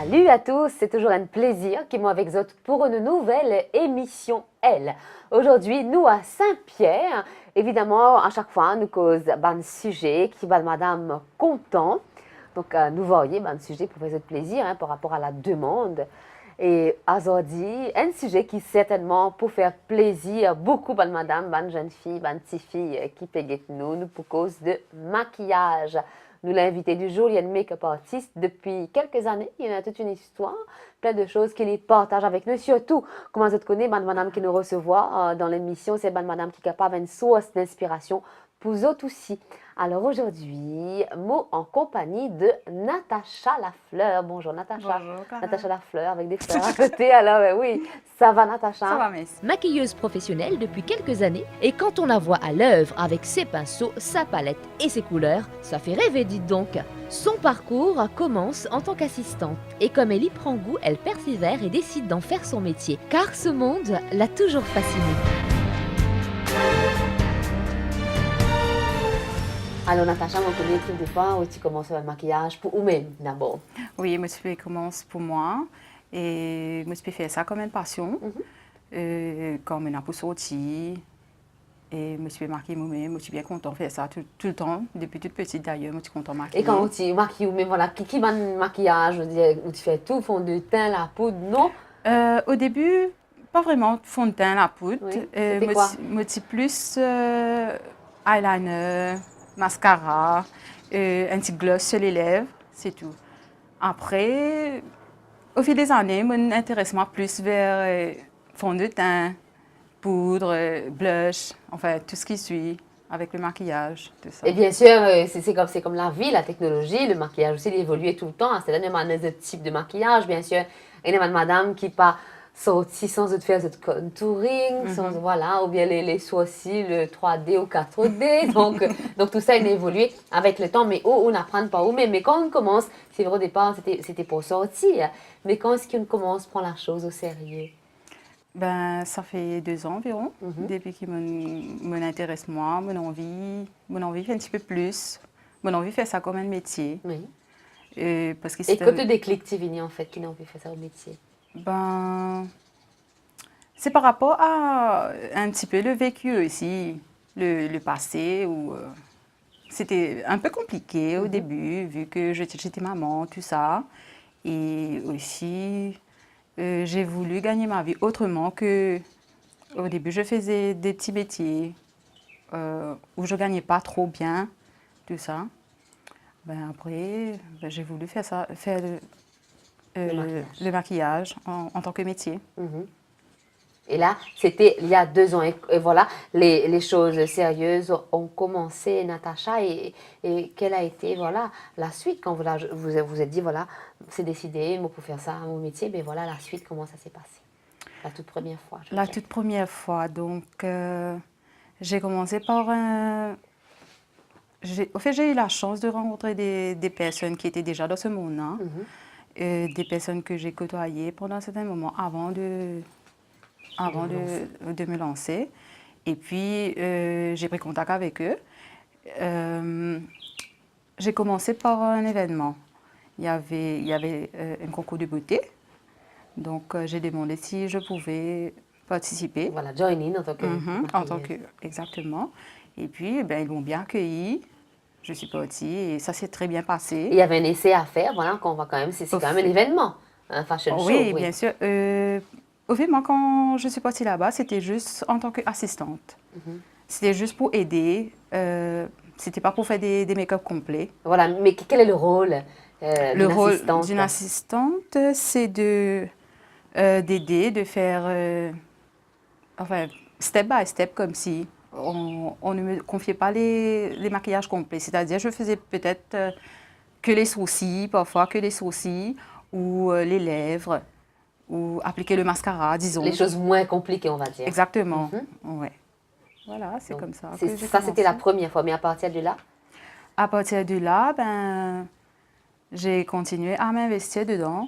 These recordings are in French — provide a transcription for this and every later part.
Salut à tous, c'est toujours un plaisir qui moi avec vous pour une nouvelle émission Elle. Aujourd'hui, nous à Saint-Pierre, évidemment, à chaque fois, nous cause un sujet qui va madame content. Donc, nous voyons un sujet pour faire plaisir par rapport à la demande. Et aujourd'hui, un sujet qui certainement pour faire plaisir beaucoup de madame, de jeunes filles, de petites filles qui payent nous pour cause de maquillage. Nous l'invité du jour, il y a une make-up artiste depuis quelques années. Il y a toute une histoire, plein de choses qu'il partage avec nous. Surtout, comment je te connais, madame qui nous recevoir dans l'émission, c'est madame qui est capable d'une source d'inspiration pour vous autres aussi. Alors aujourd'hui, mot en compagnie de Natacha Lafleur. Bonjour Natacha. Bonjour, Natacha Lafleur avec des fleurs à côté. Alors oui, ça va Natacha? Ça va, Miss. Maquilleuse professionnelle depuis quelques années, et quand on la voit à l'œuvre avec ses pinceaux, sa palette et ses couleurs, ça fait rêver, dites donc. Son parcours commence en tant qu'assistante, et comme elle y prend goût, elle persévère et décide d'en faire son métier, car ce monde l'a toujours fascinée. Alors Natacha, on connaît tout départ où tu commences le maquillage pour vous-même d'abord. Oui, je suis commence pour moi et je suis faire ça comme une passion, comme une pour sortir. Et je suis maquillée moi-même, je suis bien contente de faire ça tout le temps, depuis toute petite d'ailleurs, je suis contente de maquiller. Et quand tu maquilles vous-même, voilà, qui va le maquillage, je veux dire, où tu fais tout, fond de teint, la poudre, non? Au début, pas vraiment fond de teint, la poudre. Oui, c'était quoi? Je suis plus eyeliner, mascara, un petit gloss sur les lèvres, c'est tout. Après, au fil des années, je m'intéresse plus vers fond de teint, poudre, blush, enfin tout ce qui suit avec le maquillage, tout ça. Et bien sûr, c'est comme la vie, la technologie, le maquillage aussi, il évolue tout le temps. C'est un type de maquillage, bien sûr. Il y a une madame qui pas sorti sans faire ce contouring, sans, voilà, ou bien les sourcils 3D ou 4D. donc tout ça, il a évolué avec le temps, mais on n'apprend pas où. Mais quand on commence, c'est vrai au départ, c'était pour sortir. Mais quand est-ce qu'on commence à prendre la chose au sérieux? Ben, ça fait 2 ans environ, depuis que m'intéresse moi, mon envie fait un petit peu plus, mon envie fait ça comme un métier. Oui. Parce que Et quand tu décliques, tu viens en fait, qui n'a envie de faire ça au métier? Ben, c'est par rapport à un petit peu le vécu aussi, le passé, où c'était un peu compliqué au début, vu que j'étais maman, tout ça. Et aussi, j'ai voulu gagner ma vie autrement que... Au début, je faisais des petits métiers où je ne gagnais pas trop bien, tout ça. Ben, après, j'ai voulu faire ça, faire le maquillage en tant que métier. Et là, c'était il y a 2 ans. Et voilà, les choses sérieuses ont commencé, Natacha. Et quelle a été voilà, la suite quand vous êtes dit, voilà, c'est décidé, moi, pour faire ça, mon métier, mais voilà, la suite, comment ça s'est passé? La toute première fois. La toute première fois, donc, j'ai commencé par un... Au fait, j'ai eu la chance de rencontrer des personnes qui étaient déjà dans ce monde-là, des personnes que j'ai côtoyées pendant un certain moment avant de me lancer. Et puis, j'ai pris contact avec eux. J'ai commencé par un événement. Il y avait un concours de beauté. Donc, j'ai demandé si je pouvais participer. Voilà, join in en tant que exactement. Et puis, ben, ils m'ont bien accueilli. Je suis partie et ça s'est très bien passé. Il y avait un essai à faire, voilà, qu'on va quand même, c'est quand même un événement, un fashion show. Oui, bien sûr. Au fait, moi, quand je suis partie là-bas, c'était juste en tant qu'assistante. C'était juste pour aider. C'était pas pour faire des make-up complets. Voilà, mais quel est le rôle Le rôle d'une assistante, c'est d'aider, de faire, enfin, step by step, comme si on ne me confiait pas les maquillages complets. C'est-à-dire, je faisais peut-être que les sourcils, parfois que les sourcils, ou les lèvres, ou appliquer le mascara, disons. Les choses moins compliquées, on va dire. Exactement, ouais. Voilà, c'est comme ça que j'ai Ça, c'était commencé. la première fois, mais à partir de là? À partir de là, ben, j'ai continué à m'investir dedans.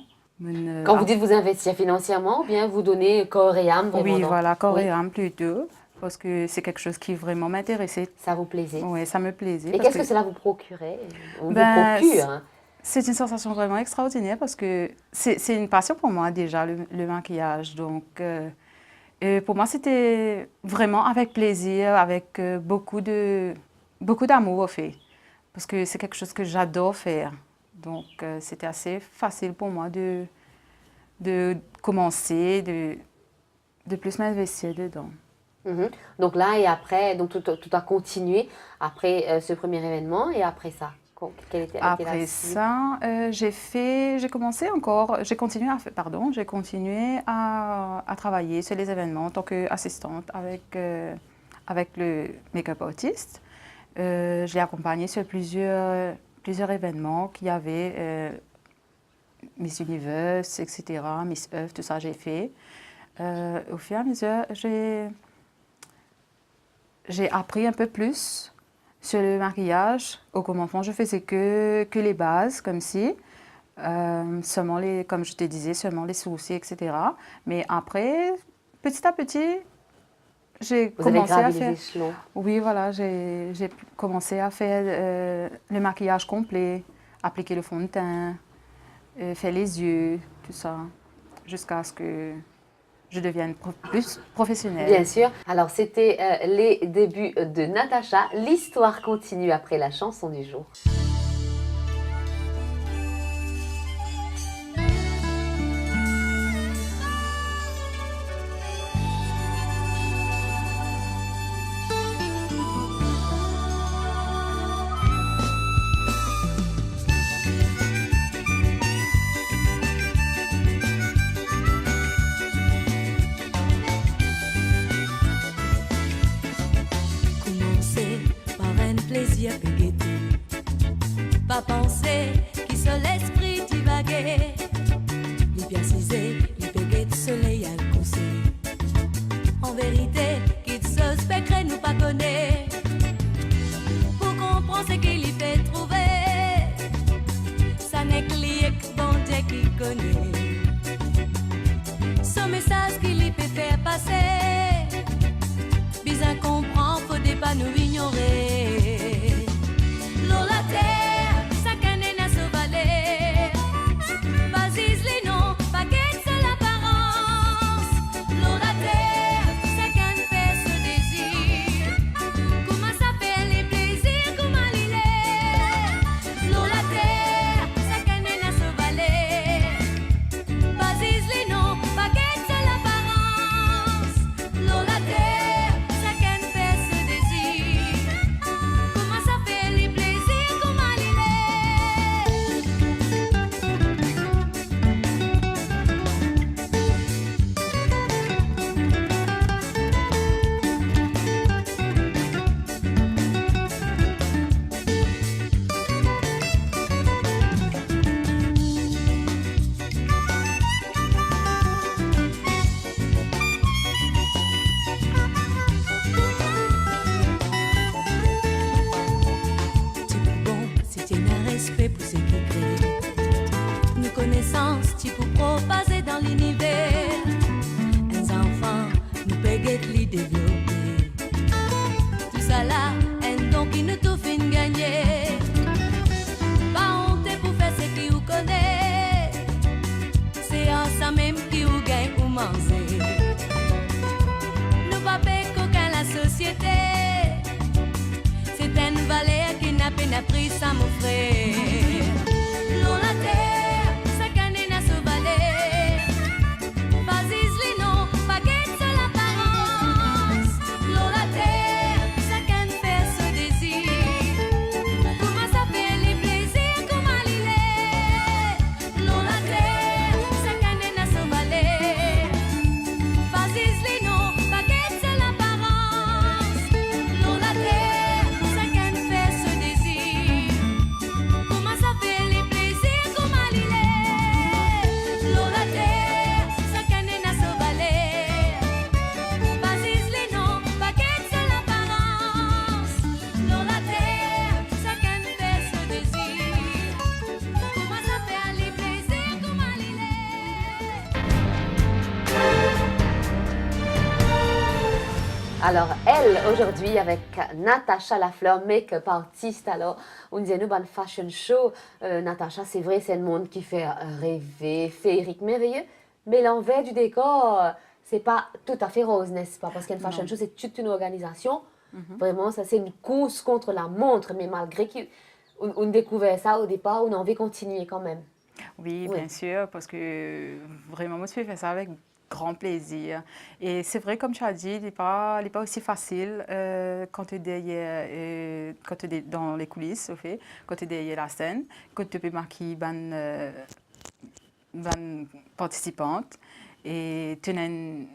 Quand vous dites vous investir financièrement, ou bien vous donner corps et âme vraiment? Oui, voilà, corps et âme plutôt, parce que c'est quelque chose qui vraiment m'intéressait. Ça vous plaisait? Oui, ça me plaisait. Et qu'est-ce que cela vous procurait? Ou vous Ben, procure? C'est une sensation vraiment extraordinaire parce que c'est une passion pour moi déjà, le maquillage. Donc, pour moi, c'était vraiment avec plaisir, avec beaucoup d'amour au fait. Parce que c'est quelque chose que j'adore faire. Donc, c'était assez facile pour moi de commencer, de plus m'investir dedans. Donc là et après, donc tout a continué après ce premier événement et après ça. Quelle était la Après suite? ça, j'ai continué à travailler sur les événements en tant qu'assistante avec le make-up artist. Je l'ai accompagné sur plusieurs événements qu'il y avait, Miss Universe, etc., Miss Earth, tout ça j'ai fait. Au fur et à mesure, j'ai appris un peu plus sur le maquillage. Au commencement, je faisais que les bases, comme si, seulement comme je te disais, seulement les sourcils, etc. Mais après, petit à petit, j'ai commencé à faire... échelons. Oui, voilà, j'ai commencé à faire le maquillage complet, appliquer le fond de teint, faire les yeux, tout ça, jusqu'à ce que je devienne plus professionnelle. Bien sûr. Alors, c'était les débuts de Natacha. L'histoire continue après la chanson du jour. Plaisir et gaieté, pas penser qui seul l'esprit divaguer, les bien cisés, les pégués de soleil à le couser. En vérité, qui se spectre nous pas connaît, pour comprendre ce qu'il y fait trouver, ça n'est que lié que bon Dieu qui connaît. Ce message qu'il y peut faire passer, bien comprend, faut pas nous ignorer. N'a pris ça mon frère. L'eau la terre, ça canne na se valer. Pas les noms, pas guette seule l'apparence. L'eau la terre, ça canne faire ce désir. Comment ça fait les plaisirs, comment il est. L'eau la terre, ça canne na se valer. Pas les noms, pas guette seule l'apparence. L'eau la terre, ça canne faire ce désir. Alors, elle, aujourd'hui, avec Natacha Lafleur, make-up artiste, alors, on disait nous, dans fashion show, Natacha, c'est vrai, c'est un monde qui fait rêver, féerique, merveilleux, mais l'envers du décor, c'est pas tout à fait rose, n'est-ce pas? Parce qu'une fashion Non. show, c'est toute une organisation. Vraiment, ça, c'est une course contre la montre, mais malgré qu'on découvrait ça au départ, on a envie de continuer quand même. Oui, Oui. bien sûr, parce que vraiment, moi, je fais ça avec grand plaisir. Et c'est vrai, comme tu as dit, il n'est pas aussi facile quand tu es derrière, quand tu es dans les coulisses, au fait, quand tu es derrière la scène, quand tu peux maquiller une participante et tu as une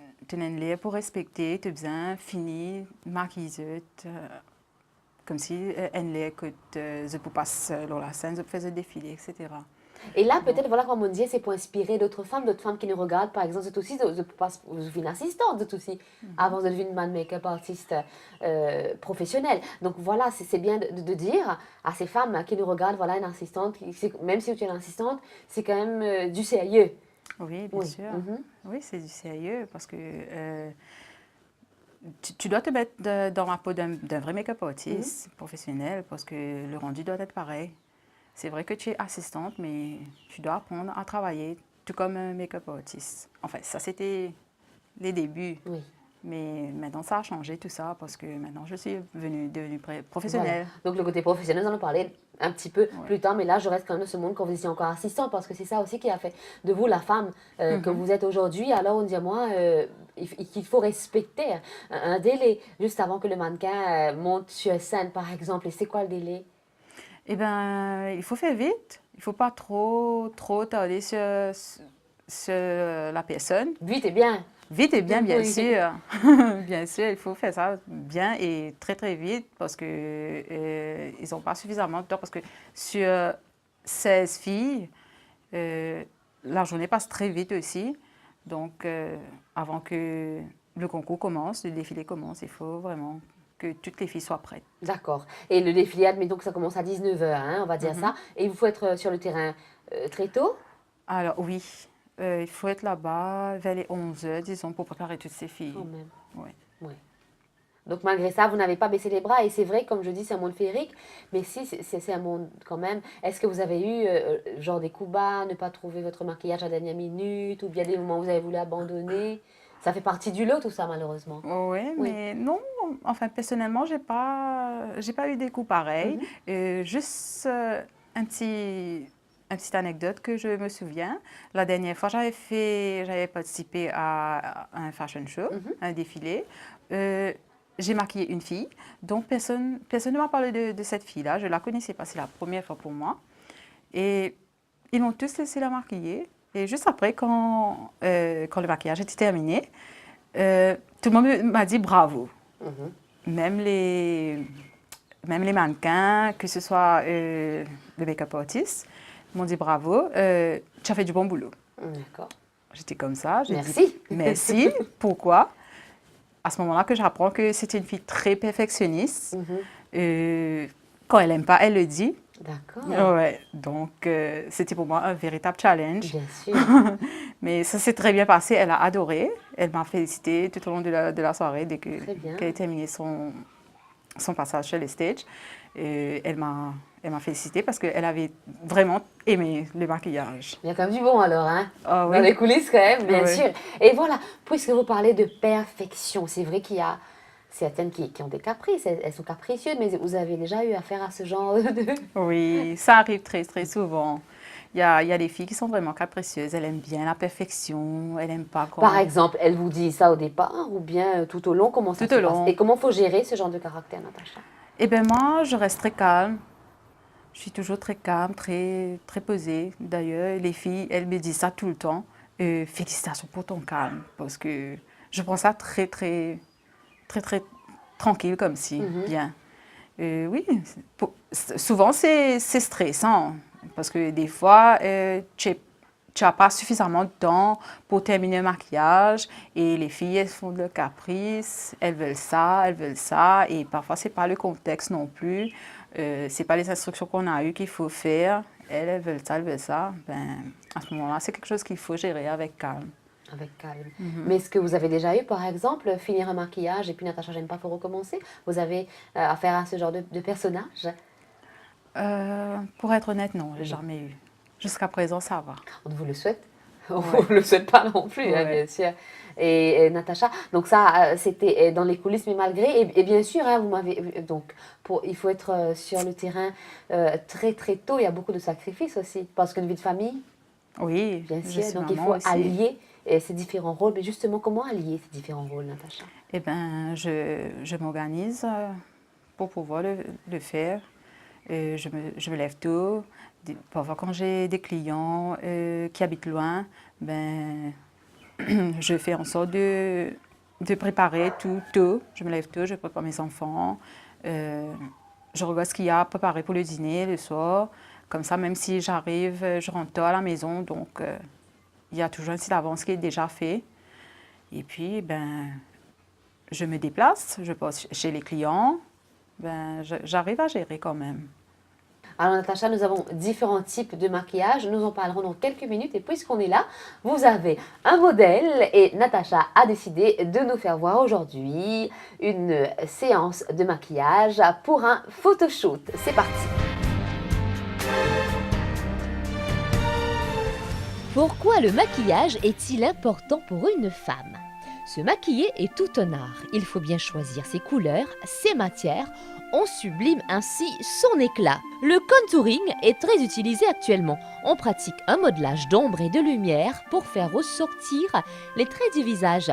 l'air pour respecter, tu as besoin fini, maquiller, comme si elle l'air que je peux passer sur la scène, je peux faire défiler, etc. Et là, peut-être, voilà, comme on disait, c'est pour inspirer d'autres femmes qui nous regardent. Par exemple, c'est aussi, je suis une assistante, c'est aussi, avant de devenir une make-up artiste professionnelle. Donc voilà, c'est bien de dire à ces femmes qui nous regardent, voilà, une assistante, même si tu es une assistante, c'est quand même du sérieux. Oui, bien Oui. sûr. Mhm. Oui, c'est du sérieux parce que tu dois te mettre dans la peau d'un vrai make-up artiste professionnel parce que le rendu doit être pareil. C'est vrai que tu es assistante, mais tu dois apprendre à travailler tout comme un make-up artiste. Enfin, ça, c'était les débuts. Oui. Mais maintenant, ça a changé tout ça parce que maintenant, je suis devenue Voilà. professionnelle. Donc le côté professionnel, nous en parler un petit peu Ouais. plus tard, mais là je reste quand même dans ce monde quand vous étiez encore assistante, parce que c'est ça aussi qui a fait de vous la femme que vous êtes aujourd'hui. Alors on dit à moi qu'il faut respecter un délai juste avant que le mannequin monte sur scène par exemple. Et c'est quoi le délai? Eh bien, il faut faire vite. Il ne faut pas trop tarder sur la personne. Vite et bien. Vite et bien, bien Oui. sûr. Bien sûr, il faut faire ça bien et très, très vite parce qu'ils n'ont pas suffisamment de temps. Parce que sur 16 filles, la journée passe très vite aussi. Donc, avant que le concours commence, le défilé commence, il faut vraiment que toutes les filles soient prêtes. D'accord. Et le défilé, admettons que ça commence à 19h, hein, on va dire ça. Et il faut être sur le terrain très tôt. Alors, oui, il faut être là-bas vers les 11 heures, disons, pour préparer toutes ces filles. Quand même. Oui. Oui. Donc malgré ça, vous n'avez pas baissé les bras. Et c'est vrai, comme je dis, c'est un monde féerique. Mais si, c'est un monde quand même. Est-ce que vous avez eu genre des coups bas, ne pas trouver votre maquillage à la dernière minute, ou bien des moments où vous avez voulu abandonner? Ça fait partie du lot, tout ça, malheureusement. Oui, Oui. mais non, enfin, personnellement, j'ai pas eu des coups pareils. Juste une petite anecdote que je me souviens. La dernière fois, j'avais participé à un fashion show, un défilé. J'ai maquillé une fille, donc personne ne m'a parlé de cette fille-là. Je ne la connaissais pas, c'est la première fois pour moi. Et ils m'ont tous laissé la maquiller. Et juste après, quand le maquillage était terminé, tout le monde m'a dit bravo. Même les mannequins, que ce soit le make-up artist, m'ont dit bravo, tu as fait du bon boulot. D'accord. J'étais comme ça. J'ai Merci. dit merci. Pourquoi? À ce moment-là que j'apprends que c'était une fille très perfectionniste. Quand elle n'aime pas, elle le dit. D'accord. Ouais, donc c'était pour moi un véritable challenge. Bien sûr. Mais ça s'est très bien passé, elle a adoré. Elle m'a félicité tout au long de la soirée dès Très bien. qu'elle a terminé son passage sur les stages. Elle m'a félicité parce qu'elle avait vraiment aimé le maquillage. Il y a quand même du bon alors, hein? Ah Dans oui. les coulisses quand même, bien Oui. sûr. Et voilà, puisque vous parlez de perfection, c'est vrai qu'il y a certaines qui ont des caprices, elles sont capricieuses, mais vous avez déjà eu affaire à ce genre de... Oui, ça arrive très, très souvent. Il y a des filles qui sont vraiment capricieuses. Elles aiment bien la perfection. Elles n'aiment pas quand... Par exemple, elle vous dit ça au départ ou bien tout au long, comment ça Tout se au passe? long. Et comment faut gérer ce genre de caractère, Natacha? Eh bien, moi, je reste très calme. Je suis toujours très calme, très, très posée. D'ailleurs, les filles, elles me disent ça tout le temps. Félicitations pour ton calme. Parce que je prends ça très, très, très, très tranquille comme si, bien. Oui, souvent, c'est stressant. Parce que des fois, tu n'as pas suffisamment de temps pour terminer un maquillage. Et les filles, elles font de caprice. Elles veulent ça. Et parfois, ce n'est pas le contexte non plus. Ce n'est pas les instructions qu'on a eues qu'il faut faire. Elles veulent ça. Ben, à ce moment-là, c'est quelque chose qu'il faut gérer avec calme. Avec calme. Mais est-ce que vous avez déjà eu, par exemple, finir un maquillage et puis Natacha, j'aime pas, faut recommencer? Vous avez affaire à ce genre de personnage? Pour être honnête, non, j'ai jamais eu. Jusqu'à présent, ça va. On vous le souhaite. On Ouais. ne le souhaite pas non plus, hein, Ouais. bien sûr. Et Natacha, donc ça, c'était dans les coulisses, mais malgré, et bien sûr, hein, vous m'avez, donc, il faut être sur le terrain très très tôt. Il y a beaucoup de sacrifices aussi, parce qu'une vie de famille, Oui, bien je sûr. suis Donc il maman faut aussi. allier ces différents rôles. Mais justement, comment allier ces différents rôles, Natacha? Eh bien, je m'organise pour pouvoir le faire. Je me lève tôt. Parfois, quand j'ai des clients qui habitent loin, ben, je fais en sorte de préparer tout tôt. Je me lève tôt, je prépare mes enfants. Je regarde ce qu'il y a à préparer pour le dîner le soir. Comme ça, même si j'arrive, je rentre tôt à la maison, donc il y a toujours un petit avance qui est déjà fait. Et puis, ben, je me déplace, je passe chez les clients. Ben, j'arrive à gérer quand même. Alors Natacha, nous avons différents types de maquillage. Nous en parlerons dans quelques minutes. Et puisqu'on est là, vous avez un modèle et Natacha a décidé de nous faire voir aujourd'hui une séance de maquillage pour un photoshoot. C'est parti. Pourquoi le maquillage est-il important pour une femme? Se maquiller est tout un art. Il faut bien choisir ses couleurs, ses matières. On sublime ainsi son éclat. Le contouring est très utilisé actuellement. On pratique un modelage d'ombre et de lumière pour faire ressortir les traits du visage.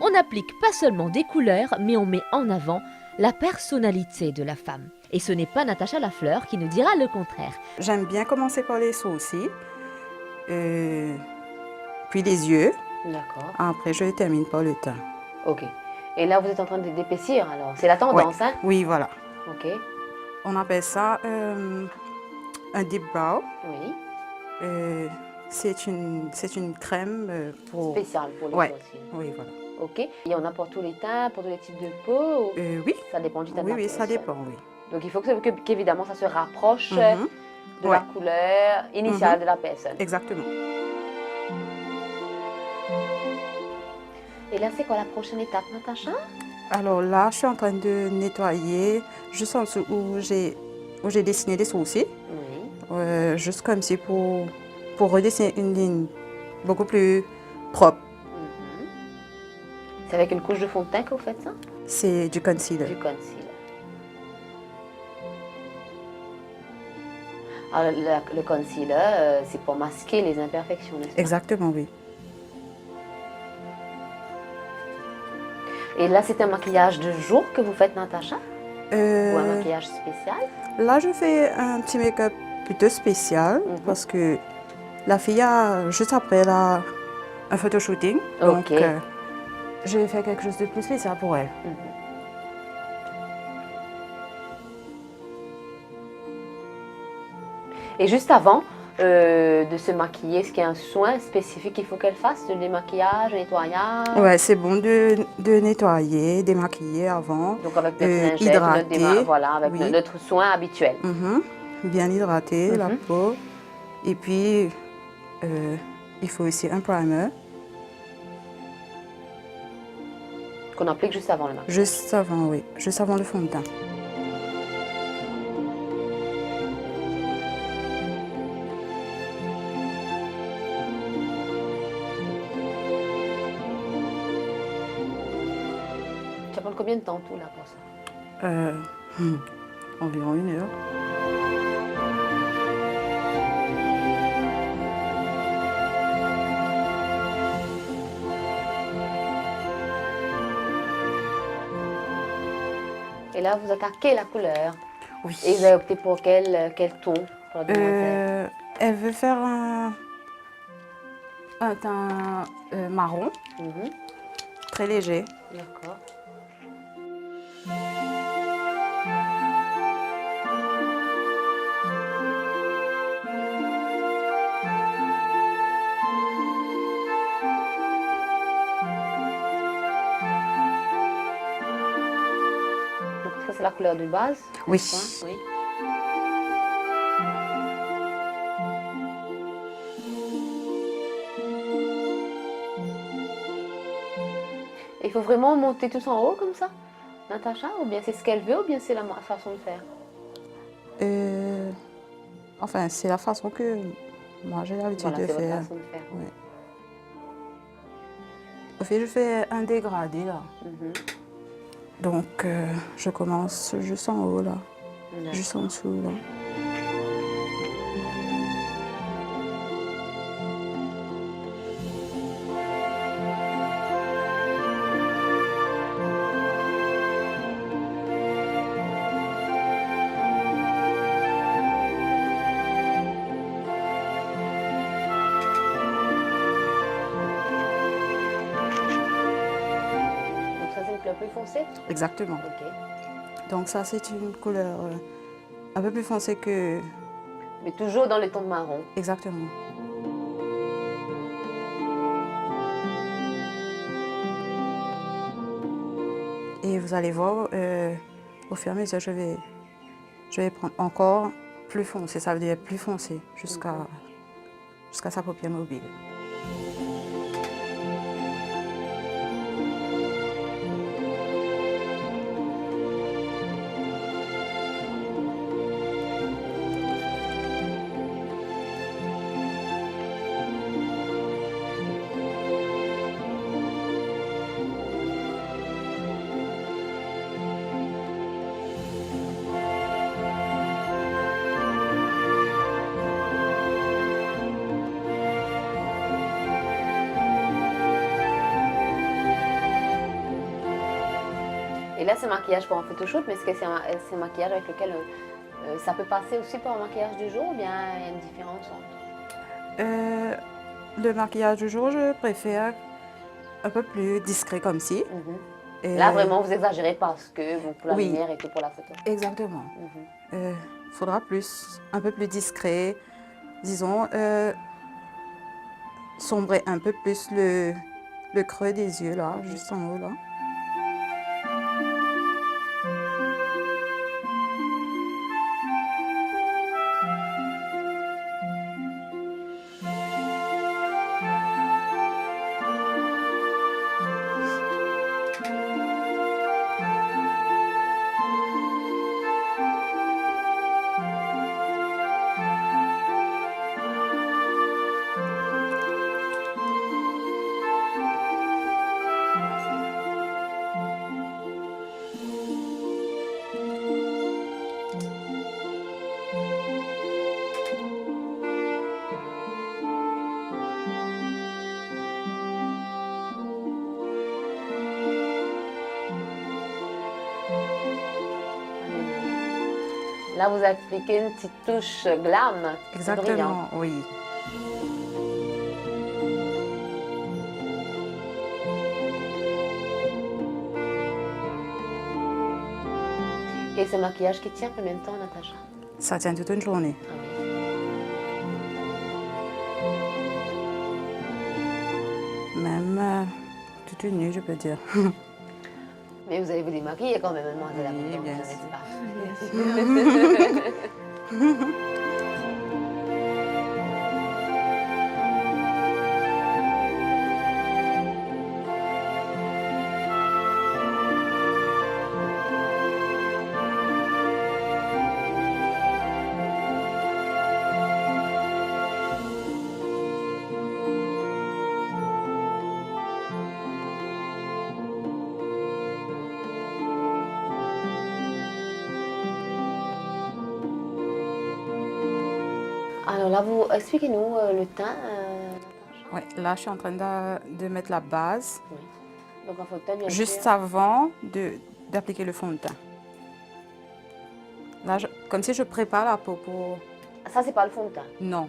On n'applique pas seulement des couleurs, mais on met en avant la personnalité de la femme. Et ce n'est pas Natacha Lafleur qui nous dira le contraire. J'aime bien commencer par les sourcils, puis les yeux. D'accord. Après, je termine par le teint. Ok. Et là, vous êtes en train d'épaissir alors. C'est la tendance, hein? Oui, voilà. Ok. On appelle ça un deep brow. Oui. C'est une crème pour... Spécial pour les Ouais. sourcils. Oui, voilà. Ok. Et on a pour tous les teints, pour tous les types de peau? Oui, Ça dépend du teint de oui, la oui, peau, ça dépend, oui. Donc il faut qu'évidemment ça se rapproche Mhm. de Ouais. la couleur initiale de la personne. Exactement. Et là, c'est quoi la prochaine étape, Natacha? Alors là, je suis en train de nettoyer juste en dessous où j'ai dessiné des sourcils. Oui. Juste comme si pour redessiner une ligne beaucoup plus propre. Mhm. C'est avec une couche de fond de teint que vous faites ça? C'est du concealer. Du concealer. Alors, le concealer, c'est pour masquer les imperfections, n'est-ce pas? Exactement, oui. Et là, c'est un maquillage de jour que vous faites, Natacha? Ou un Euh, maquillage spécial? Là, je fais un petit make-up plutôt spécial parce que la fille a, juste après, elle a un photoshooting. Donc, Ok. je vais faire quelque chose de plus spécial pour elle. Et juste avant de se maquiller, est-ce qu'il y a un soin spécifique qu'il faut qu'elle fasse? De démaquillage, de nettoyage? Ouais, c'est bon de nettoyer, démaquiller avant. Donc avec notre lingette, hydrater, voilà, avec oui. notre soin habituel. Mhm. Bien hydrater la peau. Et puis, il faut aussi un primer, Qu'on applique juste avant le maquillage. juste avant, oui, juste avant le fond de teint. Ça prend combien de temps tout là pour ça? Environ 1 heure. Et là, vous attaquez la couleur. Oui. Et vous avez opté pour quel ton pour la demoiselle? Elle veut faire un teint marron, Mhm. très léger. D'accord. Donc ça, c'est la couleur de base? Oui. n'est-ce pas? Oui. faut vraiment monter tous en haut comme ça, Natacha? Ou bien c'est ce qu'elle veut, ou bien c'est la façon de faire? Enfin, c'est la façon que moi j'ai l'habitude Voilà, de c'est votre faire. façon de faire. Ouais. Au fait, je fais un dégradé là. Mhm. Donc, je commence juste en haut là, juste en dessous là. Donc ça, c'est une couleur plus foncée? Exactement. Ok. Donc ça, c'est une couleur un peu plus foncée que... Mais toujours dans les tons de marron. Exactement. Et vous allez voir, au fur et à mesure, je vais prendre encore plus foncé, ça veut dire plus foncé, jusqu'à sa paupière mobile. Et là, c'est maquillage pour un photoshoot, mais est-ce que c'est un maquillage avec lequel ça peut passer aussi pour un maquillage du jour, ou bien il y a une différence entre... Le maquillage du jour, je préfère un peu plus discret comme ci. Mhm. Et- Là, vraiment, vous exagérez parce que bon, pour la Oui. lumière et que pour la photo. Exactement. Mhm. Faudra un peu plus discret, disons, sombrer un peu plus le creux des yeux là, juste en haut là. Là, vous appliquez une petite touche glam. C'est brillant. Exactement, oui. Et ce maquillage qui tient combien de temps, Natacha? Ça tient toute une journée. Ah oui. Même toute une nuit, je peux dire. Mais vous allez vous démaquiller quand même, mademoiselle Oui, Abondance, bien n'est-ce sûr. pas? Alors là, vous expliquez-nous le teint, Natacha. Ouais, là, je suis en train de mettre la base, Oui. Donc un fauteuil, bien juste sûr. avant d'appliquer le fond de teint. Là, comme si je prépare la peau pour... Ça, c'est pas le fond de teint. Non.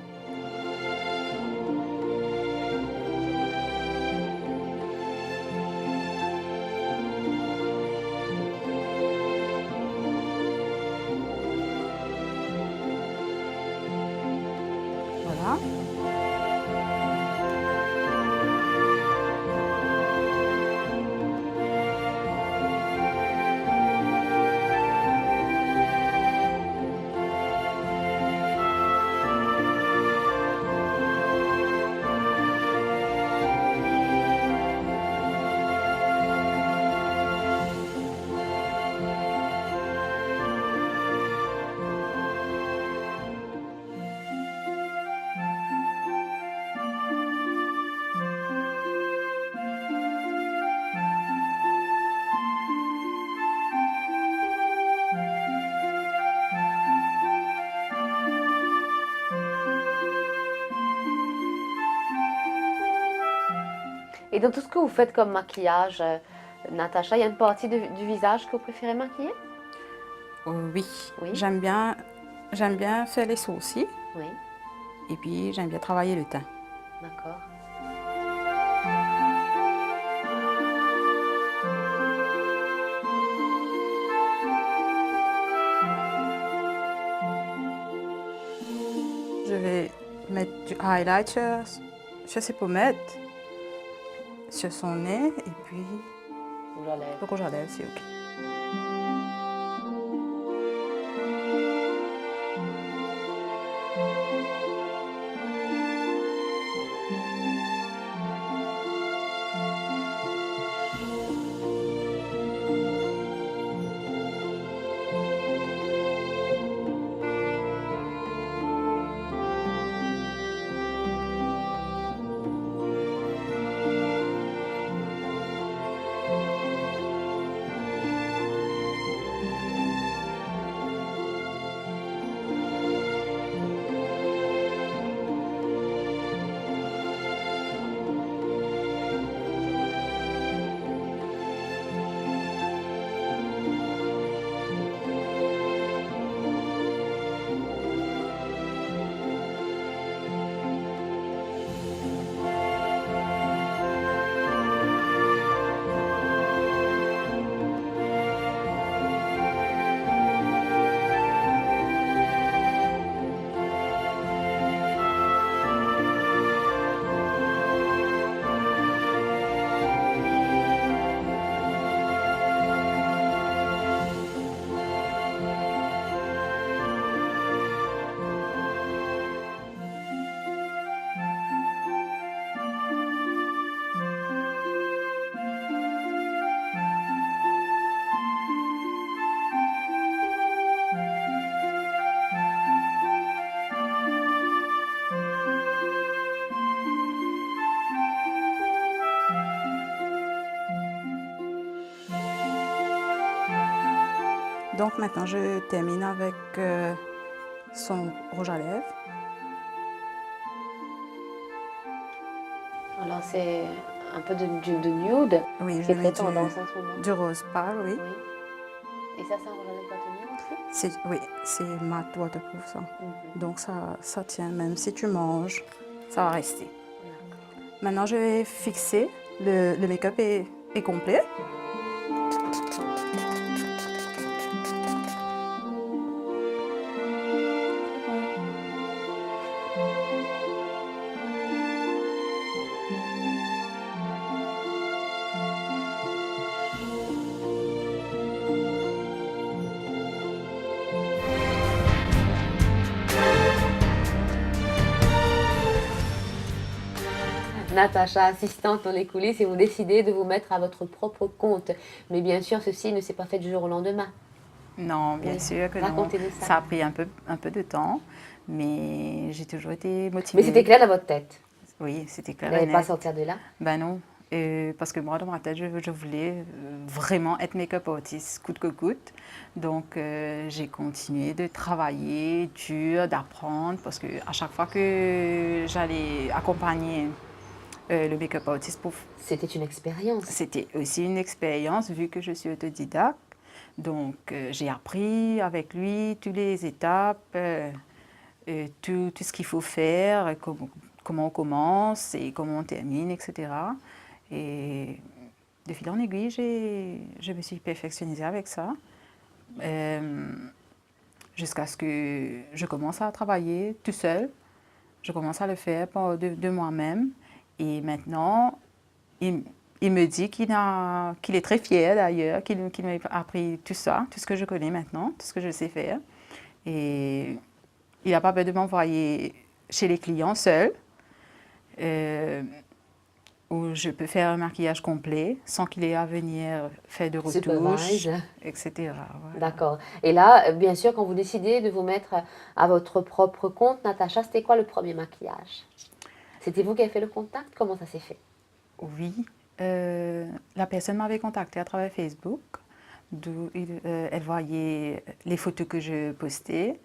Voilà. Et dans tout ce que vous faites comme maquillage, Natacha, il y a une partie du visage que vous préférez maquiller? Oui, Oui. j'aime bien faire les sourcils Oui, et puis j'aime bien travailler le teint. d'accord. Je vais mettre du highlight sur ses pommettes, sur son nez et puis Rouge à lèvres. le rouge à lèvres, c'est ok. Donc maintenant, je termine avec son rouge à lèvres. Alors c'est un peu de nude, Oui, qui je est très mets tendance en ce moment. du rose pâle, oui. Oui. Et ça, c'est un rouge à lèvres bâtonnier aussi? Oui, c'est matte waterproof ça. Mhm. Donc ça tient, même si tu manges, ça va rester. D'accord. Maintenant, je vais fixer. Le make-up est complet. Natacha, assistante dans les coulisses, et vous décidez de vous mettre à votre propre compte. Mais bien sûr, ceci ne s'est pas fait du jour au lendemain. Non, bien Oui. sûr que non. Racontez-nous ça. Ça a pris un peu de temps, mais j'ai toujours été motivée. Mais c'était clair dans votre tête. Oui, c'était Vous clair et n'allez pas net. sortir de là. Ben non, parce que moi, dans ma tête, je voulais vraiment être make-up artist, coûte que coûte. Donc, j'ai continué de travailler dur, d'apprendre, parce qu'à chaque fois que j'allais accompagner le make-up artist, C'était une expérience. c'était aussi une expérience, vu que je suis autodidacte. Donc, j'ai appris avec lui toutes les étapes, tout ce qu'il faut faire, comment on commence et comment on termine, etc. Et de fil en aiguille, je me suis perfectionnée avec ça, jusqu'à ce que je commence à travailler tout seul. Je commence à le faire de moi-même. Et maintenant, il me dit qu'il est très fier d'ailleurs, qu'il m'a appris tout ça, tout ce que je connais maintenant, tout ce que je sais faire. Et il n'a pas peur de m'envoyer chez les clients seul, où je peux faire un maquillage complet sans qu'il ait à venir faire de retouches, Supervise. etc. Voilà. D'accord. Et là, bien sûr, quand vous décidez de vous mettre à votre propre compte, Natacha, c'était quoi le premier maquillage? C'était vous qui avez fait le contact? Comment ça s'est fait? Oui, la personne m'avait contactée à travers Facebook. Elle voyait les photos que je postais.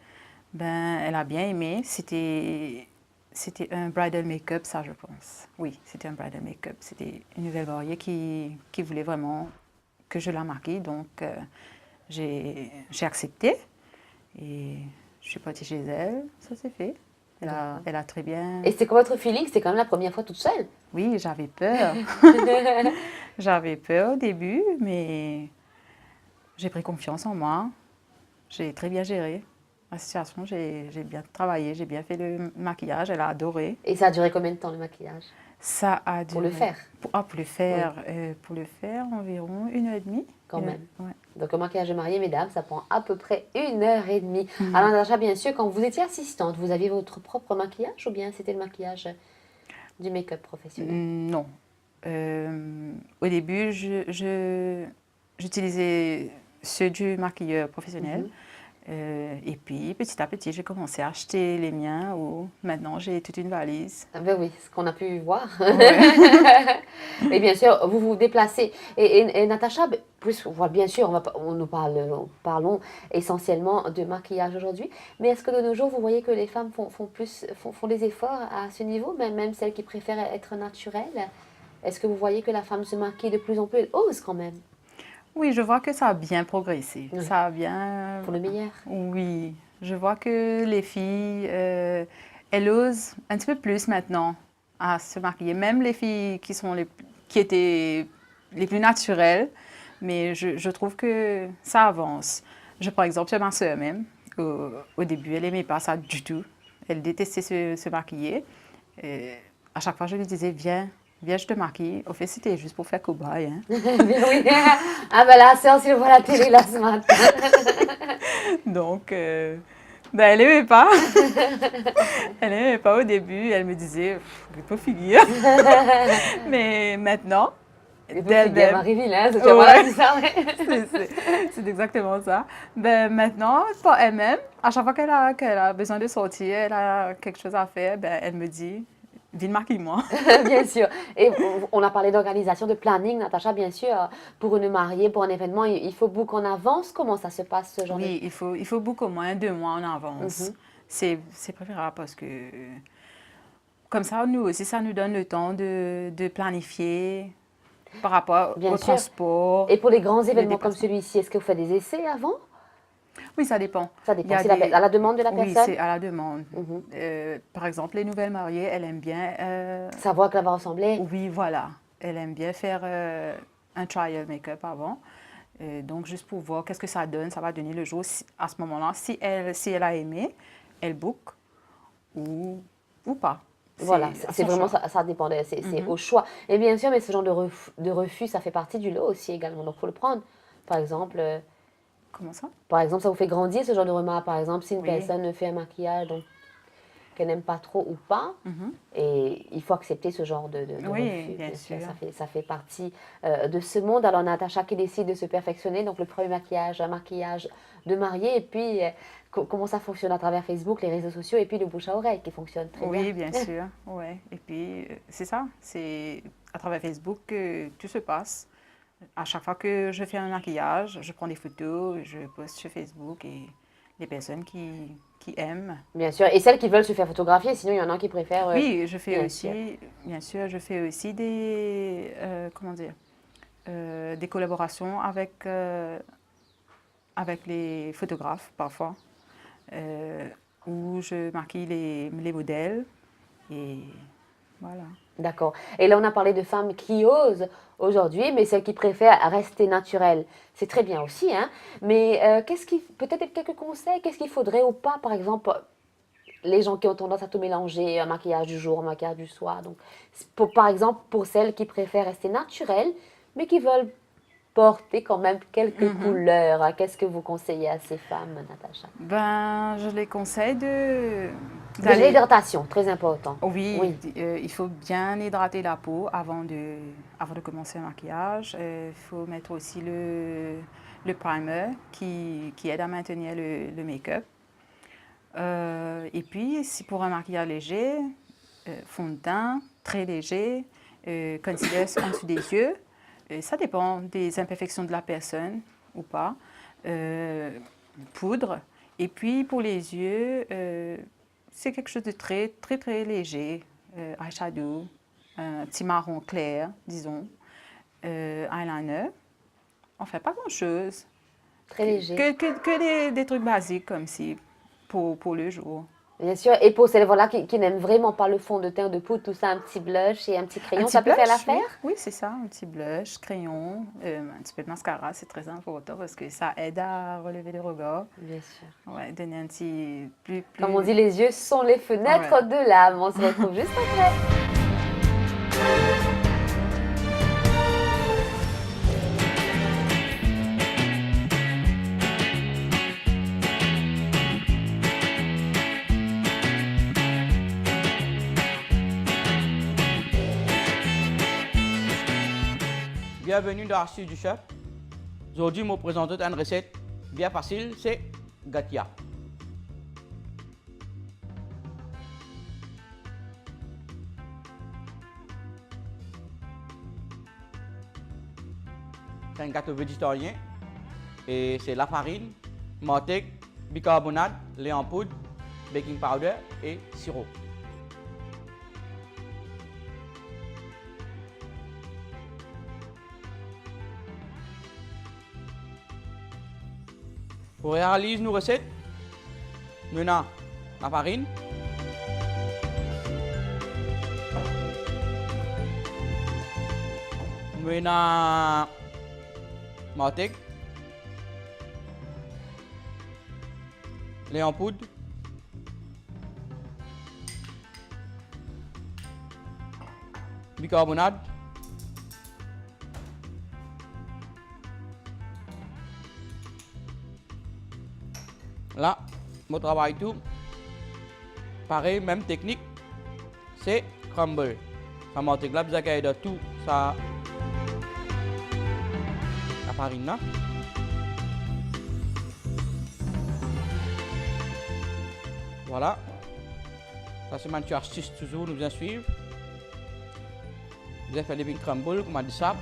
Ben, elle a bien aimé. C'était C'était un bridal make-up, ça, je pense. Oui, c'était un bridal make-up. C'était une nouvelle mariée qui voulait vraiment que je la maquille. Donc, j'ai accepté. Et je suis partie chez elle. Ça s'est fait. Elle a très bien... Et c'est quoi votre feeling? C'était quand même la première fois toute seule. Oui, j'avais peur. J'avais peur au début, mais j'ai pris confiance en moi. J'ai très bien géré la situation. J'ai bien travaillé, j'ai bien fait le maquillage. Elle a adoré. Et ça a duré combien de temps le maquillage? Ça a Pour le duré- faire? Pour le faire, environ 1 heure et demie. Quand même. Ouais. Donc, le maquillage de mariée, mesdames, ça prend à peu près 1 heure et demie. Alors, Natacha, bien sûr, quand vous étiez assistante, vous aviez votre propre maquillage ou bien c'était le maquillage du make-up professionnel? Non. Au début, j'utilisais ceux du maquilleur professionnel. Et puis, petit à petit, j'ai commencé à acheter les miens. Maintenant, j'ai toute une valise. Ah ben oui, ce qu'on a pu voir. Ouais. Et bien sûr, vous vous déplacez. Et Natacha, voilà, bien sûr, parlons essentiellement de maquillage aujourd'hui. Mais est-ce que de nos jours, vous voyez que les femmes font des efforts à ce niveau, même celles qui préfèrent être naturelles? Est-ce que vous voyez que la femme se maquille de plus en plus, elle ose quand même, Oui, je vois que ça a bien progressé. Oui. Ça a bien... pour le meilleur? Oui, je vois que les filles, elles osent un petit peu plus maintenant à se maquiller. Même les filles qui étaient les plus naturelles, mais je trouve que ça avance. Je prends exemple sur ma soeur même. Au début, elle n'aimait pas ça du tout. Elle détestait se maquiller. Et à chaque fois, je lui disais, viens, je te maquille. Au fait, c'était juste pour faire cobaye. Hein. Oui. Ah ben la sœur, si je vois la télé là ce matin. Donc, ben, elle n'aimait pas. Elle n'aimait pas au début. Elle me disait, il faut finir. Mais maintenant, Et puis, d'elle-même- bien Marie-Vilain, c'est Ouais. voilà, c'est ça, ouais. c'est exactement ça. Ben, maintenant, pour elle-même, à chaque fois qu'elle a besoin de sortir, elle a quelque chose à faire, ben, elle me dit, viens maquille-moi. Bien sûr. Et on a parlé d'organisation, de planning, Natacha, bien sûr. Pour une mariée, pour un événement, il faut beaucoup en avance. Comment ça se passe ce genre Oui, il faut beaucoup moins 2 mois en avance. Mhm. C'est préférable parce que comme ça, nous aussi, ça nous donne le temps de planifier par rapport Bien au sûr. transport. Et pour les grands événements comme déplacements. celui-ci, est-ce que vous faites des essais avant? Oui, ça dépend. Ça Il y dépend. a C'est des- à la demande de la Oui, personne? c'est à la demande. Mhm. Par exemple, les nouvelles mariées, elles aiment bien... Savoir à quoi va ressembler? oui, voilà. Elles aiment bien faire un trial make-up avant. Donc, juste pour voir qu'est-ce que ça donne, ça va donner le jour. À ce moment-là, si elle a aimé, elle book ou pas. Voilà, à c'est son vraiment choix. ça dépend, c'est Mhm. au choix. Et bien sûr, mais ce genre de refus, ça fait partie du lot aussi également. Donc, il faut le prendre. Par exemple, Comment ça? ça vous fait grandir ce genre de remarques. Par exemple, si une Oui. personne fait un maquillage donc, qu'elle n'aime pas trop ou pas, Mhm. et il faut accepter ce genre de Oui, refus. bien sûr. Ça fait partie de ce monde. Alors, Natacha qui décide de se perfectionner. Donc, le premier maquillage, un maquillage de mariée. Et puis, comment ça fonctionne à travers Facebook, les réseaux sociaux, et puis le bouche à oreille qui fonctionne très bien. Oui, bien sûr. Ouais. Et puis, c'est ça. C'est à travers Facebook que tout se passe. À chaque fois que je fais un maquillage, je prends des photos, je poste sur Facebook et les personnes qui aiment. Bien sûr. Et celles qui veulent se faire photographier, sinon il y en a qui préfèrent. Oui, je fais bien aussi, bien sûr, je fais aussi des, comment dire, des collaborations avec les photographes parfois, où je maquille les modèles et voilà. D'accord. Et là, on a parlé de femmes qui osent aujourd'hui, mais celles qui préfèrent rester naturelles. C'est très bien aussi, hein. Mais peut-être quelques conseils, qu'est-ce qu'il faudrait ou pas, par exemple, les gens qui ont tendance à tout mélanger, un maquillage du jour, un maquillage du soir. Donc, par exemple, pour celles qui préfèrent rester naturelles, mais qui veulent porter quand même quelques couleurs, hein, qu'est-ce que vous conseillez à ces femmes, Natacha? Ben, je les conseille De l'hydratation, très important. Oui, Oui. Il faut bien hydrater la peau avant de commencer le maquillage. Il faut mettre aussi le primer qui aide à maintenir le make-up. Et puis, si pour un maquillage léger, fond de teint très léger, concealer en dessous des yeux. Ça dépend des imperfections de la personne ou pas. Poudre. Et puis, pour les yeux, c'est quelque chose de très, très, très léger. Eyeshadow, un petit marron clair, disons. Eyeliner. On ne fait pas grand-chose. Très léger. Que des trucs basiques comme si pour le jour. Bien sûr. Et pour celles voilà, qui n'aiment vraiment pas le fond de teint, de poudre, tout ça, un petit blush et un petit crayon, ça peut faire l'affaire? Oui, c'est ça. Un petit blush, crayon, un petit peu de mascara, c'est très important parce que ça aide à relever le regard. Bien sûr. Ouais, donner un petit plus. Comme on dit, les yeux sont les fenêtres de l'âme. On se retrouve juste après. Bienvenue dans Astuces du Chef. Aujourd'hui, je vais vous présenter une recette bien facile, c'est gatia. C'est un gâteau végétarien et c'est la farine, manteca, bicarbonate, lait en poudre, baking powder et sirop. Pour réaliser nos recettes, nous avons la farine, nous avons manteca, lait en poudre, bicarbonate, là, je travaille tout. Pareil, même technique, c'est crumble. Ça montre que là, vous avez de tout ça. La farine là. Voilà. Ça, c'est ma astuce toujours, nous bien suivre. Vous avez fait les crumble, comme on dit ça.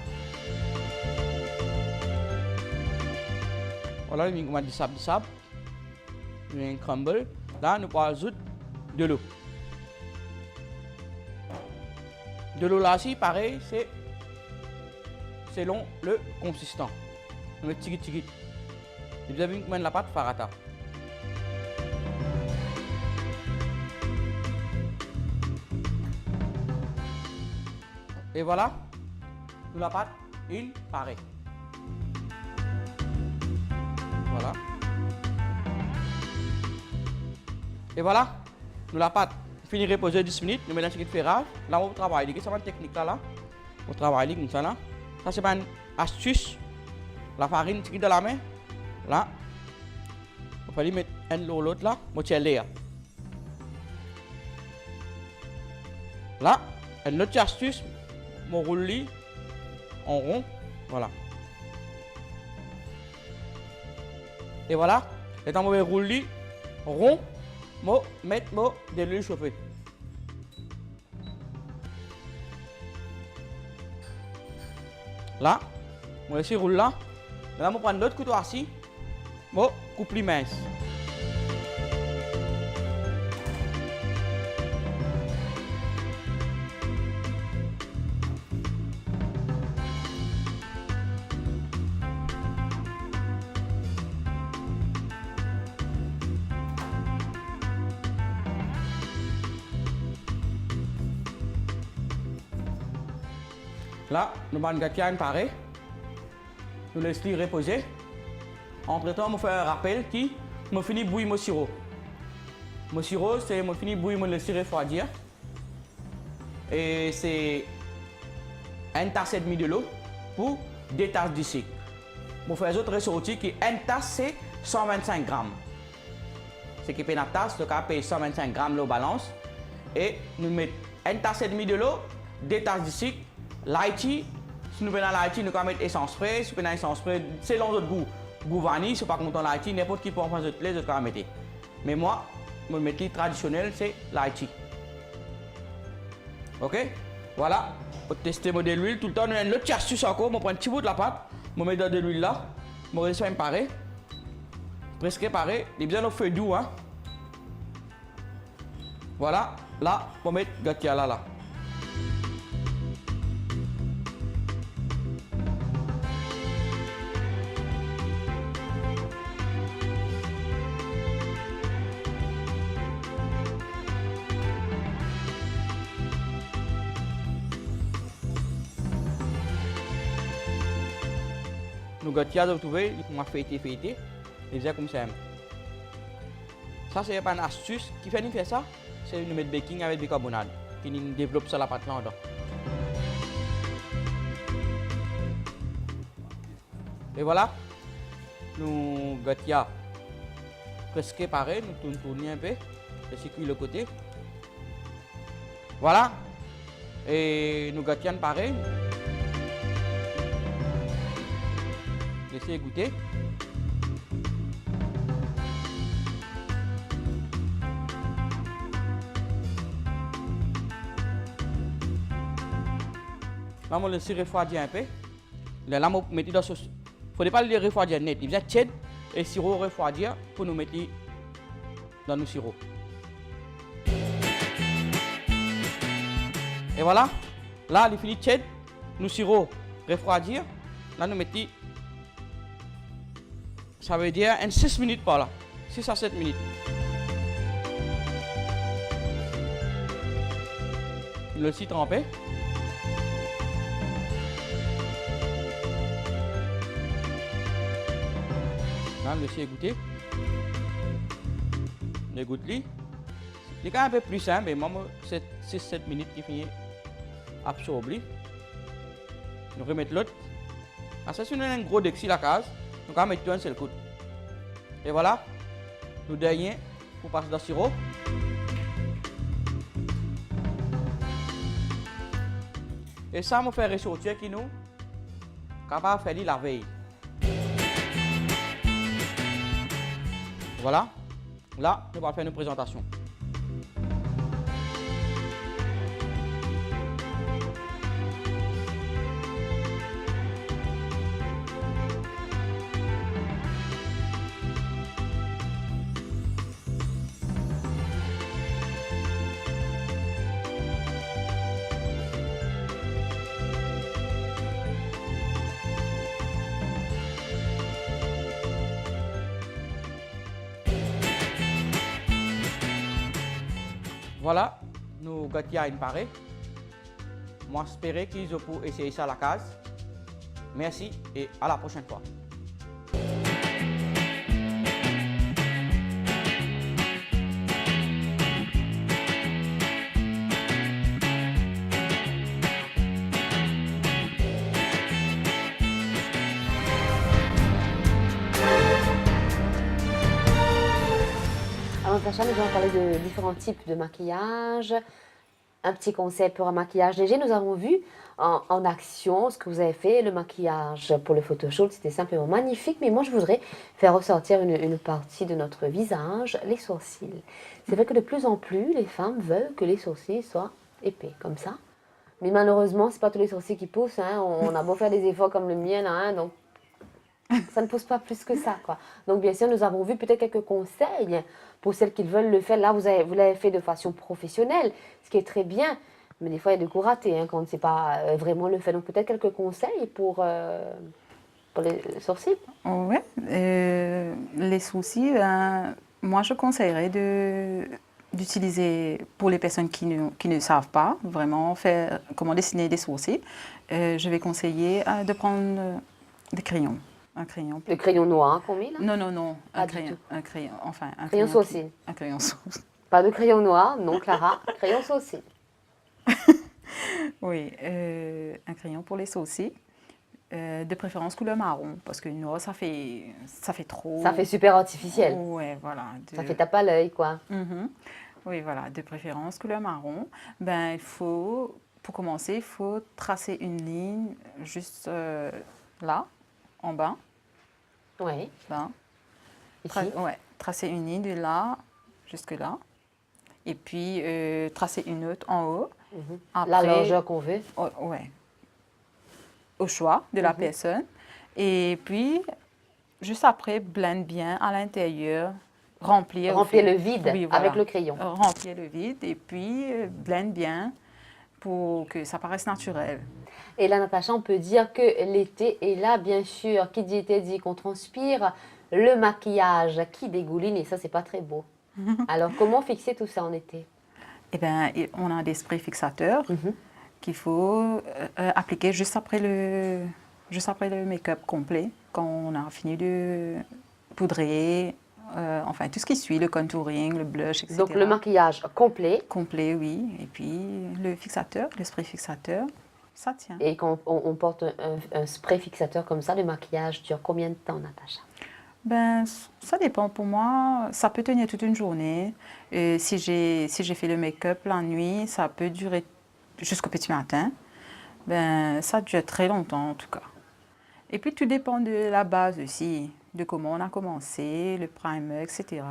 Voilà, les comme on dit ça. Un crumble. Là, nous allons ajouter de l'eau. De l'eau là aussi, pareil, c'est selon le consistant. Nous mettons tigit. Et vous avez mis la pâte farata. Et voilà, nous la pâte une pareille. Voilà. Et voilà, nous la pâte fini reposer 10 minutes, nous mettons un petit peu de ferrage. Là, on travaille, c'est une technique là. On travaille comme ça là. Ça, c'est une astuce. La farine, c'est dans la main. Là, on va mettre un l'autre là, on tient l'air. Là, une autre astuce, on roule en rond. Voilà. Et voilà, et quand on va rouler rond, je vais mettre de l'huile chauffée. Là, je vais essayer de rouler là. Là, je vais prendre l'autre couteau assis. Je vais couper plus mince. Là, nous avons un pareil. Nous laissons reposer. Entre temps, je fais un rappel qui me finit de bouillir mon sirop. Mon sirop, c'est je finis de bouillir mon sirop refroidir. Et c'est une tasse et demie de l'eau pour 2 tasses de sucre. Je fais les autres ressorties qui une tasse c'est 125 grammes. C'est qui paye une tasse, donc on paye 125 grammes l'eau balance. Et nous mettons une tasse et demie de l'eau, 2 tasses de sucre. L'Haïti, si nous prenons l'Haïti, nous pouvons mettre essence fraîche, si nous prenons essence fraîche, selon notre goût. Goût vanille, si pas content l'Haïti, n'importe qui peut en faire les autres mettre. Mais moi, mon métier traditionnel, c'est l'Haïti. Ok? Voilà. Pour tester de l'huile, tout le temps, nous avons une autre astuce encore. Je prends un petit bout de la pâte, je mets de l'huile là, je laisse faire pareil. Presque pareil. Il y a besoin de feu doux. Hein? Voilà, là, pour mettre gatia là. Nous gatia de trouver, il m'a fait et c'est comme ça. Ça, c'est pas une astuce. Qui fait nous faire ça? C'est de mettre baking avec bicarbonate. Qui nous développe ça la pâte là-dedans. Et voilà. Nous gâteons presque pareil. Nous tournons un peu. Et c'est cuit le côté. Voilà. Et nous gâteons pareil. Laissez goûter. Là, on laisse refroidir un peu. Là, on met dans ce. Il ne faut pas le refroidir net. Il vient tiède et sirop refroidir pour nous mettre dans nos sirops. Et voilà. Là, il finit tiède. Nous sirop refroidir. Là, nous mettons. Ça veut dire 6 minutes par là. 6 à 7 minutes. Nous le laissons tremper. Le laisser goûter. Le goûte-li. C'est quand même un peu plus simple, mais moi, c'est 6-7 minutes qui finit absorbé. Nous remettons l'autre. Ça, si on a un gros dexi la case, nous allons mettre un seul coup. Et voilà. Nous dernier pour passer dans le sirop. Et ça, me fait ressortir qui nous capable de faire la veille. Voilà, là, nous allons faire une présentation. Voilà, nous gâtons une pareille. Moi, j'espère qu'ils ont pu essayer ça à la case. Merci et à la prochaine fois. Alors, Natacha, nous allons parler de différents types de maquillage. Un petit conseil pour un maquillage léger. Nous avons vu en action ce que vous avez fait, le maquillage pour le photoshoot. C'était simplement magnifique. Mais moi, je voudrais faire ressortir une partie de notre visage, les sourcils. C'est vrai que de plus en plus, les femmes veulent que les sourcils soient épais, comme ça. Mais malheureusement, ce n'est pas tous les sourcils qui poussent. Hein. On a beau faire des efforts comme le mien, là, hein, donc ça ne pousse pas plus que ça, quoi. Donc, bien sûr, nous avons vu peut-être quelques conseils pour celles qui veulent le faire. Là, vous l'avez fait de façon professionnelle, ce qui est très bien. Mais des fois, il y a des coups ratés hein, quand on ne sait pas vraiment le faire. Donc, peut-être quelques conseils pour les sourcils. Oui, les sourcils, moi, je conseillerais d'utiliser, pour les personnes qui ne savent pas vraiment faire, comment dessiner des sourcils, je vais conseiller de prendre des crayons. Un crayon. Le crayon noir qu'on met là? Non. Pas Un du crayon. tout. Un crayon. Enfin, un Crayon crayon. sourcil. Un crayon sourcil. Pas de crayon noir, non, Clara. Crayon sourcil. Oui, un crayon pour les sourcils. De préférence couleur marron, parce que noir, ça fait trop. Ça fait super artificiel. Ouais, voilà. Ça fait tape à l'œil, quoi. Oui, voilà, de préférence couleur marron. Ben, pour commencer, il faut tracer une ligne juste là, en bas. Oui. Là. Ici. Tracer une ligne de là jusque là. Et puis, tracer une autre en haut. La largeur qu'on veut. Ouais. Au choix de la personne. Et puis, juste après, blende bien à l'intérieur remplir. Remplir le vide Oui, voilà. avec le crayon. Remplir le vide et puis blend bien pour que ça paraisse naturel. Et là, Natacha, on peut dire que l'été est là, bien sûr. Qui dit été dit qu'on transpire. Le maquillage qui dégouline et ça, c'est pas très beau. Alors, comment fixer tout ça en été? Eh bien, on a des sprays fixateurs qu'il faut appliquer juste après le make-up complet, quand on a fini de poudrer, enfin tout ce qui suit, le contouring, le blush, etc. Donc, le maquillage complet. Complet, oui. Et puis le fixateur, le spray fixateur, ça tient. Et quand on porte un spray fixateur comme ça, le maquillage dure combien de temps, Natacha? Ben, ça dépend pour moi. Ça peut tenir toute une journée. Et si j'ai fait le make-up la nuit, ça peut durer jusqu'au petit matin. Ben, ça dure très longtemps en tout cas. Et puis tout dépend de la base aussi, de comment on a commencé, le primer, etc.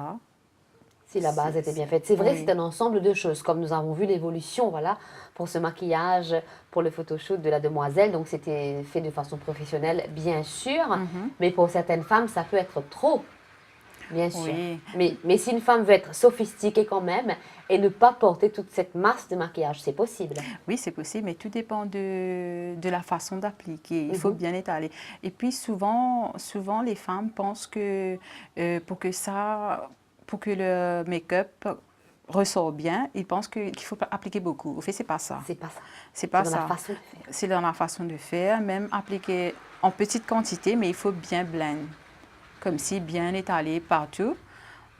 Si la base était bien faite. C'est vrai, oui. c'est un ensemble de choses. Comme nous avons vu l'évolution, voilà, pour ce maquillage, pour le photoshoot de la demoiselle. Donc, c'était fait de façon professionnelle, bien sûr. Mais pour certaines femmes, ça peut être trop, bien sûr. Oui. Mais si une femme veut être sophistiquée quand même et ne pas porter toute cette masse de maquillage, c'est possible. Oui, c'est possible, mais tout dépend de la façon d'appliquer. Il faut bien étaler. Et puis souvent les femmes pensent que pour que le make-up ressort bien, ils pensent qu'il faut appliquer beaucoup. Au fait, c'est pas ça. C'est pas ça. C'est pas dans ça. la façon de faire. C'est dans la façon de faire, même appliquer en petite quantité, mais il faut bien blend, comme si bien étalé partout.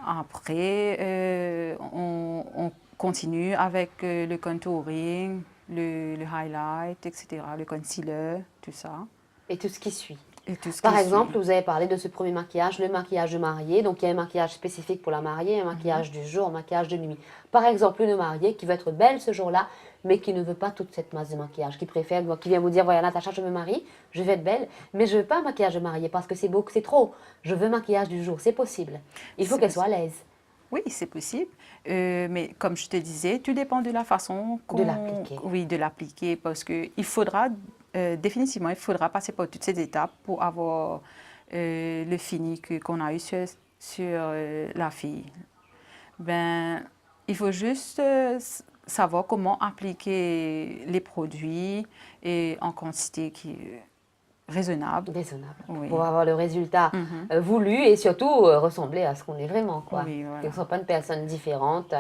Après, on continue avec le contouring, le highlight, etc., le concealer, tout ça. Et tout ce qui suit. Et tout ce Par qui exemple, suit. vous avez parlé de ce premier maquillage, le maquillage de mariée. Donc, il y a un maquillage spécifique pour la mariée, un maquillage du jour, un maquillage de nuit. Par exemple, une mariée qui veut être belle ce jour-là, mais qui ne veut pas toute cette masse de maquillage, qui préfère, qui vient vous dire, voilà, Natacha, je me marie, je vais être belle, mais je ne veux pas un maquillage de mariée parce que c'est beau, c'est trop. Je veux un maquillage du jour, c'est possible. Il faut C'est qu'elle soit à l'aise. Oui, c'est possible. Mais comme je te disais, tout dépend de la façon De l'appliquer. Oui, de l'appliquer, parce qu'il faudra, définitivement, il faudra passer par toutes ces étapes pour avoir le fini qu'on a eu sur la fille. Ben, il faut juste savoir comment appliquer les produits et en quantité qui est raisonnable. Raisonnable. Oui. Pour avoir le résultat voulu et surtout ressembler à ce qu'on est vraiment, quoi. Oui, voilà. Qu'on ne soit pas une personne différente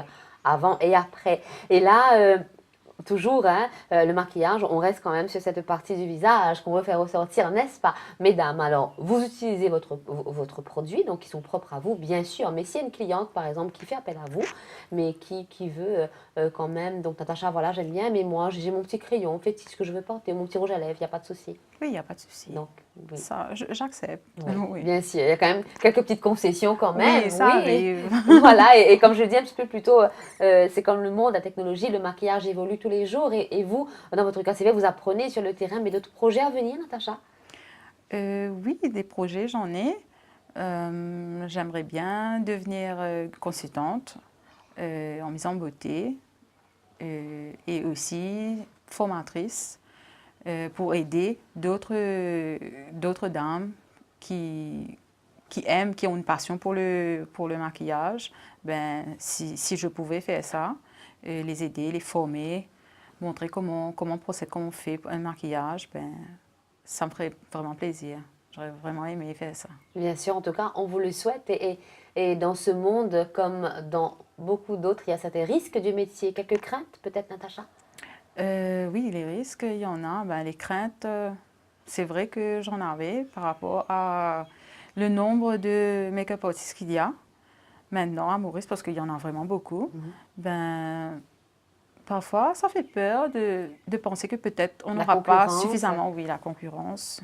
avant et après. Et là, toujours, hein, le maquillage, on reste quand même sur cette partie du visage qu'on veut faire ressortir, n'est-ce pas, mesdames? Alors, vous utilisez votre produit, donc qui sont propres à vous, bien sûr. Mais s'il y a une cliente, par exemple, qui fait appel à vous, mais qui veut quand même, donc Natacha, voilà, j'aime bien, mais moi, j'ai mon petit crayon, fétiche que je veux porter, mon petit rouge à lèvres, il n'y a pas de souci. Oui, il n'y a pas de souci. Donc, oui. Ça, j'accepte. Oui, Oui. bien sûr, il y a quand même quelques petites concessions quand même. Oui, ça arrive. Voilà, et comme je le dis un petit peu plus tôt, c'est comme le monde, la technologie, le maquillage évolue tous les jours. Et vous, dans votre cas, c'est vrai, vous apprenez sur le terrain, mais d'autres projets à venir, Natacha? Oui, des projets, j'en ai. J'aimerais bien devenir consultante en mise en beauté et aussi formatrice pour aider d'autres dames qui aiment, qui ont une passion pour le maquillage. Ben, si je pouvais faire ça, les aider, les former, montrer comment on procède, comment on fait un maquillage, ben, ça me ferait vraiment plaisir. J'aurais vraiment aimé faire ça. Bien sûr, en tout cas, on vous le souhaite. Et dans ce monde, comme dans beaucoup d'autres, il y a certains risques du métier. Quelques craintes, peut-être, Natacha? Oui, les risques, il y en a. Ben, les craintes, c'est vrai que j'en avais par rapport à le nombre de make-up artistes qu'il y a maintenant à Maurice, parce qu'il y en a vraiment beaucoup. Ben, parfois, ça fait peur de penser que peut-être on n'aura pas suffisamment, oui, la concurrence.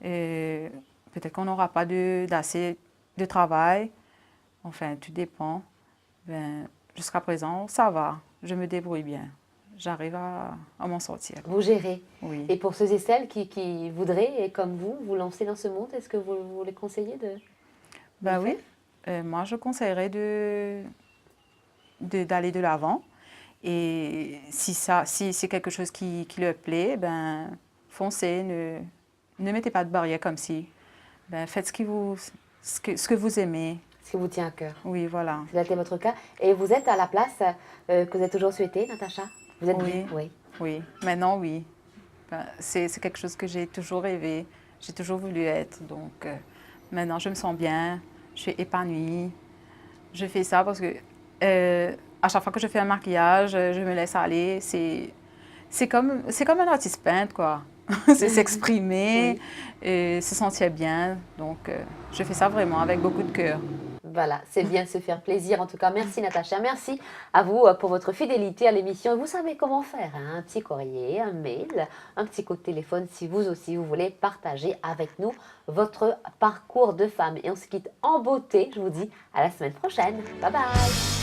Peut-être qu'on n'aura pas d'assez de travail. Enfin, tout dépend. Ben, jusqu'à présent, ça va. Je me débrouille bien. J'arrive à m'en sortir. Vous gérez. Oui. Et pour ceux et celles qui voudraient, et comme vous lancer dans ce monde, est-ce que vous les conseillez de Ben le oui. Moi, je conseillerais d'aller de l'avant. Et si c'est quelque chose qui leur plaît, ben, foncez, ne mettez pas de barrière comme si. Ben, faites ce que vous aimez. Ce qui vous tient à cœur. Oui, voilà. Ça a été votre cas. Et vous êtes à la place que vous avez toujours souhaité, Natacha? Vous êtes Oui. bien? Oui. Oui, maintenant, oui. Ben, c'est quelque chose que j'ai toujours rêvé, j'ai toujours voulu être. Donc, maintenant, je me sens bien, je suis épanouie. Je fais ça parce que à chaque fois que je fais un maquillage, je me laisse aller. C'est comme un artiste peintre, quoi. C'est s'exprimer, et se sentir bien. Donc, je fais ça vraiment avec beaucoup de cœur. Voilà, c'est bien de se faire plaisir. En tout cas, merci Natacha. Merci à vous pour votre fidélité à l'émission. Vous savez comment faire, hein? Un petit courrier, un mail, un petit coup de téléphone si vous aussi vous voulez partager avec nous votre parcours de femme. Et on se quitte en beauté. Je vous dis à la semaine prochaine. Bye bye.